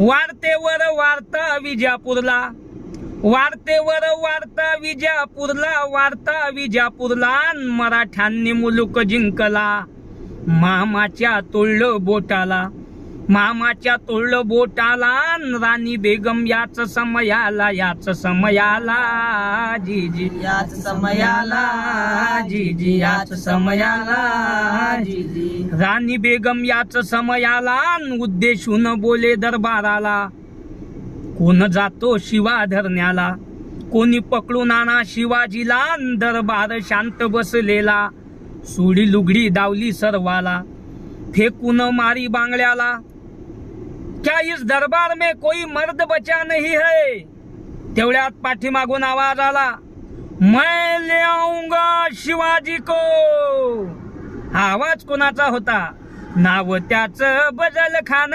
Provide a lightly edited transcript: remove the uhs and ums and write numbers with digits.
वार्तेवर वार्ता विजापूरला, वार्तेवर वार्ता विजापूरला, वार्ता विजापूरला, मराठ्यांनी मुलूक जिंकला. मामाच्या तोडलं बोटाला, मामाच्या तोडलं बोटाला, राणी बेगम याच समयाला, याच समयाला, जीजी याच समयाला, जीजी याच समयाला, जीजी राणी बेगम याच समयाला, उद्देशून बोले दरबाराला. कोण जातो शिवा धरण्याला, कोणी पकडून आणा शिवाजीला. दरबार शांत बसलेला, सोडी लुगडी दावली सर्वाला, फेकून मारी बांगड्याला. क्या इस दरबार में कोई मर्द बचा नहीं है? तेवढ्यात पाठीमागून आवाज आला, मैं ले आऊंगा शिवाजी को. हा आवाज कोणाचा होता? नाव त्याच बजल खान.